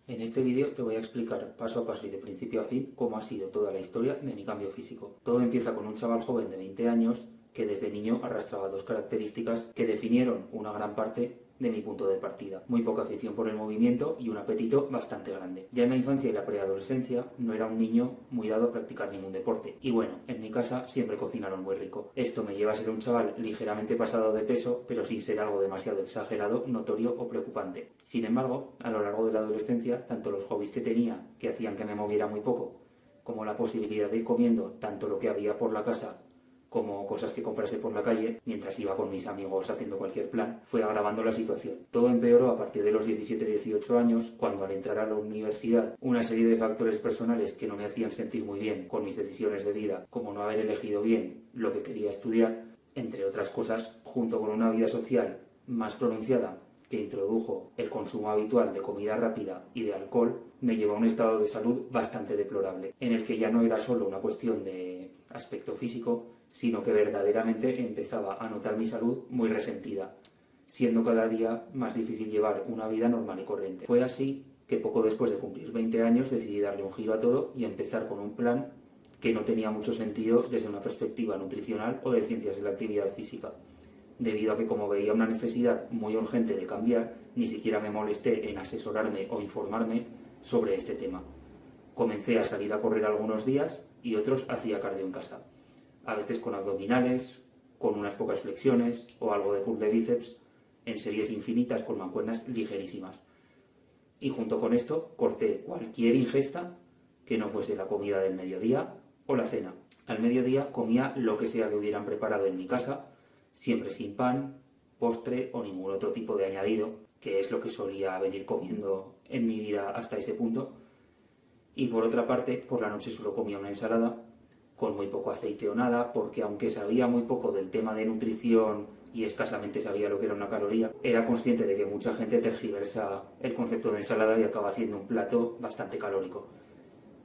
En este vídeo te voy a explicar paso a paso y de principio a fin cómo ha sido toda la historia de mi cambio físico. Todo empieza con un chaval joven de 20 años que desde niño arrastraba dos características que definieron una gran parte de mi punto de partida. Muy poca afición por el movimiento y un apetito bastante grande. Ya en la infancia y la preadolescencia no era un niño muy dado a practicar ningún deporte. Y bueno, en mi casa siempre cocinaron muy rico. Esto me lleva a ser un chaval ligeramente pasado de peso, pero sin ser algo demasiado exagerado, notorio o preocupante. Sin embargo, a lo largo de la adolescencia, tanto los hobbies que tenía, que hacían que me moviera muy poco, como la posibilidad de ir comiendo tanto lo que había por la casa como cosas que comprase por la calle, mientras iba con mis amigos haciendo cualquier plan, fue agravando la situación. Todo empeoró a partir de los 17-18 años, cuando al entrar a la universidad, una serie de factores personales que no me hacían sentir muy bien con mis decisiones de vida, como no haber elegido bien lo que quería estudiar, entre otras cosas, junto con una vida social más pronunciada que introdujo el consumo habitual de comida rápida y de alcohol, me llevó a un estado de salud bastante deplorable, en el que ya no era solo una cuestión de aspecto físico, sino que verdaderamente empezaba a notar mi salud muy resentida, siendo cada día más difícil llevar una vida normal y corriente. Fue así que poco después de cumplir 20 años decidí darle un giro a todo y empezar con un plan que no tenía mucho sentido desde una perspectiva nutricional o de ciencias de la actividad física, debido a que como veía una necesidad muy urgente de cambiar, ni siquiera me molesté en asesorarme o informarme sobre este tema. Comencé a salir a correr algunos días y otros hacía cardio en casa, a veces con abdominales, con unas pocas flexiones o algo de curl de bíceps, en series infinitas con mancuernas ligerísimas. Y junto con esto corté cualquier ingesta que no fuese la comida del mediodía o la cena. Al mediodía comía lo que sea que hubieran preparado en mi casa, siempre sin pan, postre o ningún otro tipo de añadido, que es lo que solía venir comiendo en mi vida hasta ese punto. Y por otra parte, por la noche solo comía una ensalada, con muy poco aceite o nada, porque aunque sabía muy poco del tema de nutrición y escasamente sabía lo que era una caloría, era consciente de que mucha gente tergiversa el concepto de ensalada y acaba haciendo un plato bastante calórico.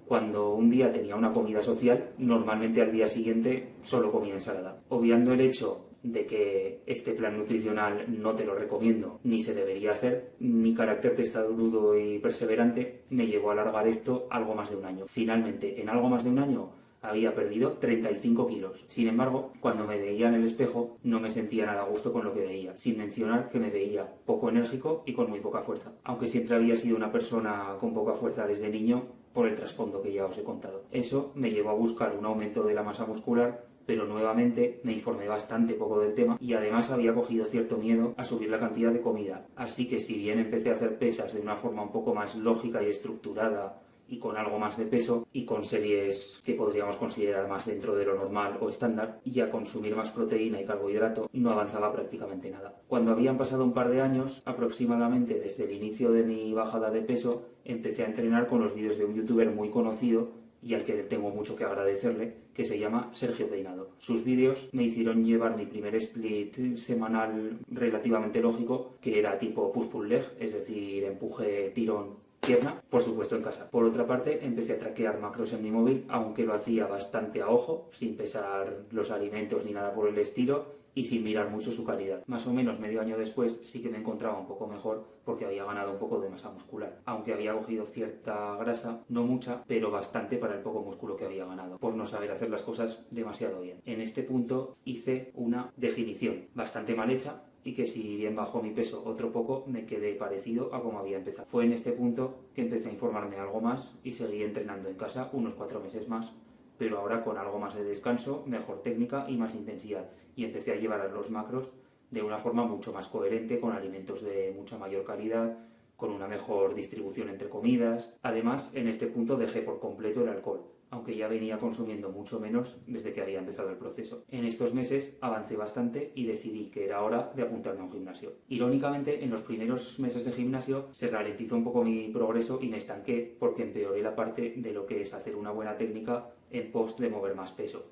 Cuando un día tenía una comida social, normalmente al día siguiente solo comía ensalada. Obviando el hecho de que este plan nutricional no te lo recomiendo ni se debería hacer, mi carácter testarudo y perseverante me llevó a alargar esto algo más de un año. Finalmente, en algo más de un año, había perdido 35 kilos. Sin embargo, cuando me veía en el espejo, no me sentía nada a gusto con lo que veía, sin mencionar que me veía poco enérgico y con muy poca fuerza. Aunque siempre había sido una persona con poca fuerza desde niño, por el trasfondo que ya os he contado. Eso me llevó a buscar un aumento de la masa muscular, pero nuevamente me informé bastante poco del tema y además había cogido cierto miedo a subir la cantidad de comida. Así que si bien empecé a hacer pesas de una forma un poco más lógica y estructurada y con algo más de peso y con series que podríamos considerar más dentro de lo normal o estándar, y a consumir más proteína y carbohidrato, no avanzaba prácticamente nada. Cuando habían pasado un par de años, aproximadamente desde el inicio de mi bajada de peso, empecé a entrenar con los vídeos de un youtuber muy conocido y al que tengo mucho que agradecerle, que se llama Sergio Peinado. Sus vídeos me hicieron llevar mi primer split semanal relativamente lógico, que era tipo push-pull leg, es decir, empuje, tirón, pierna, por supuesto en casa. Por otra parte, empecé a traquear macros en mi móvil, aunque lo hacía bastante a ojo, sin pesar los alimentos ni nada por el estilo y sin mirar mucho su calidad. Más o menos medio año después sí que me encontraba un poco mejor porque había ganado un poco de masa muscular, aunque había cogido cierta grasa, no mucha, pero bastante para el poco músculo que había ganado, por no saber hacer las cosas demasiado bien. En este punto hice una definición bastante mal hecha, y que si bien bajó mi peso otro poco, me quedé parecido a como había empezado. Fue en este punto que empecé a informarme algo más y seguí entrenando en casa unos 4 meses más, pero ahora con algo más de descanso, mejor técnica y más intensidad, y empecé a llevar a los macros de una forma mucho más coherente, con alimentos de mucha mayor calidad, con una mejor distribución entre comidas. Además, en este punto dejé por completo el alcohol, aunque ya venía consumiendo mucho menos desde que había empezado el proceso. En estos meses avancé bastante y decidí que era hora de apuntarme a un gimnasio. Irónicamente, en los primeros meses de gimnasio se ralentizó un poco mi progreso y me estanqué porque empeoré la parte de lo que es hacer una buena técnica en pos de mover más peso.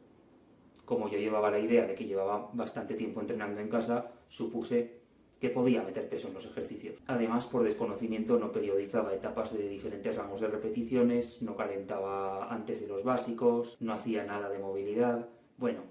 Como yo llevaba la idea de que llevaba bastante tiempo entrenando en casa, supuse que podía meter peso en los ejercicios. Además, por desconocimiento no periodizaba etapas de diferentes rangos de repeticiones, no calentaba antes de los básicos, no hacía nada de movilidad. Bueno,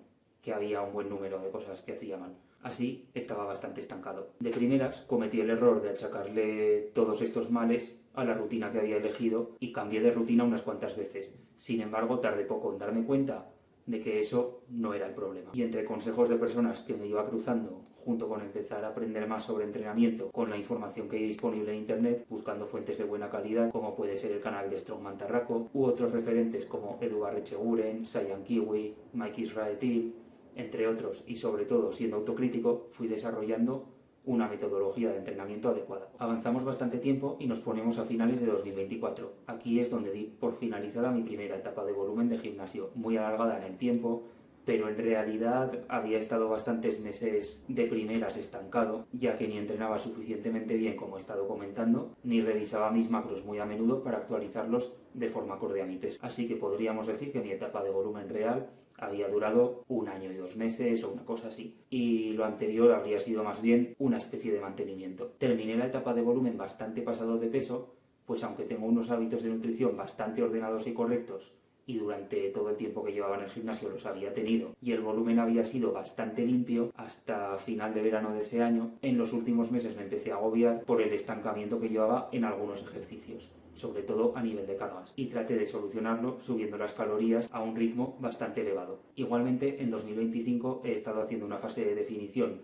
que había un buen número de cosas que hacía mal. Así estaba bastante estancado. De primeras cometí el error de achacarle todos estos males a la rutina que había elegido y cambié de rutina unas cuantas veces. Sin embargo, tardé poco en darme cuenta de que eso no era el problema. Y entre consejos de personas que me iba cruzando, junto con empezar a aprender más sobre entrenamiento, con la información que hay disponible en internet, buscando fuentes de buena calidad, como puede ser el canal de Strongman Tarraco, u otros referentes como Eduard Echeguren, Sayan Kiwi, Mike Israetil, entre otros, y sobre todo siendo autocrítico, fui desarrollando una metodología de entrenamiento adecuada. Avanzamos bastante tiempo y nos ponemos a finales de 2024. Aquí es donde di por finalizada mi primera etapa de volumen de gimnasio, muy alargada en el tiempo, pero en realidad había estado bastantes meses de primeras estancado, ya que ni entrenaba suficientemente bien como he estado comentando, ni revisaba mis macros muy a menudo para actualizarlos de forma acorde a mi peso. Así que podríamos decir que mi etapa de volumen real había durado 1 año y 2 meses o una cosa así, y lo anterior habría sido más bien una especie de mantenimiento. Terminé la etapa de volumen bastante pasado de peso, pues aunque tengo unos hábitos de nutrición bastante ordenados y correctos, y durante todo el tiempo que llevaba en el gimnasio los había tenido, y el volumen había sido bastante limpio hasta final de verano de ese año, en los últimos meses me empecé a agobiar por el estancamiento que llevaba en algunos ejercicios, sobre todo a nivel de cargas, y traté de solucionarlo subiendo las calorías a un ritmo bastante elevado. Igualmente, en 2025 he estado haciendo una fase de definición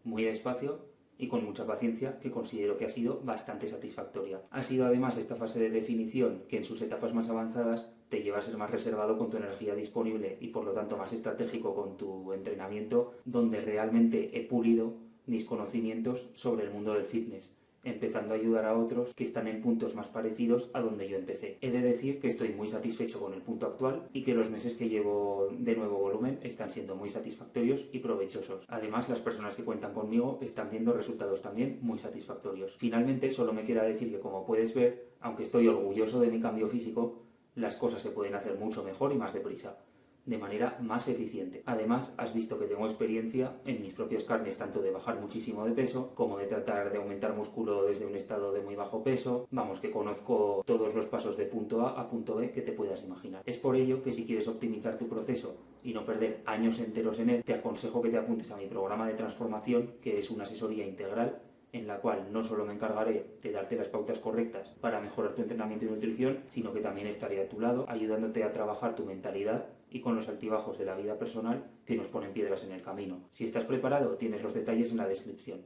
muy despacio y con mucha paciencia, que considero que ha sido bastante satisfactoria. Ha sido además esta fase de definición que en sus etapas más avanzadas te lleva a ser más reservado con tu energía disponible y por lo tanto más estratégico con tu entrenamiento, donde realmente he pulido mis conocimientos sobre el mundo del fitness, empezando a ayudar a otros que están en puntos más parecidos a donde yo empecé. He de decir que estoy muy satisfecho con el punto actual y que los meses que llevo de nuevo volumen están siendo muy satisfactorios y provechosos. Además, las personas que cuentan conmigo están viendo resultados también muy satisfactorios. Finalmente, solo me queda decir que, como puedes ver, aunque estoy orgulloso de mi cambio físico, las cosas se pueden hacer mucho mejor y más deprisa, de manera más eficiente. Además, has visto que tengo experiencia en mis propias carnes tanto de bajar muchísimo de peso como de tratar de aumentar músculo desde un estado de muy bajo peso. Vamos, que conozco todos los pasos de punto A punto B que te puedas imaginar. Es por ello que si quieres optimizar tu proceso y no perder años enteros en él, te aconsejo que te apuntes a mi programa de transformación, que es una asesoría integral en la cual no solo me encargaré de darte las pautas correctas para mejorar tu entrenamiento y nutrición, sino que también estaré a tu lado ayudándote a trabajar tu mentalidad y con los altibajos de la vida personal que nos ponen piedras en el camino. Si estás preparado, tienes los detalles en la descripción.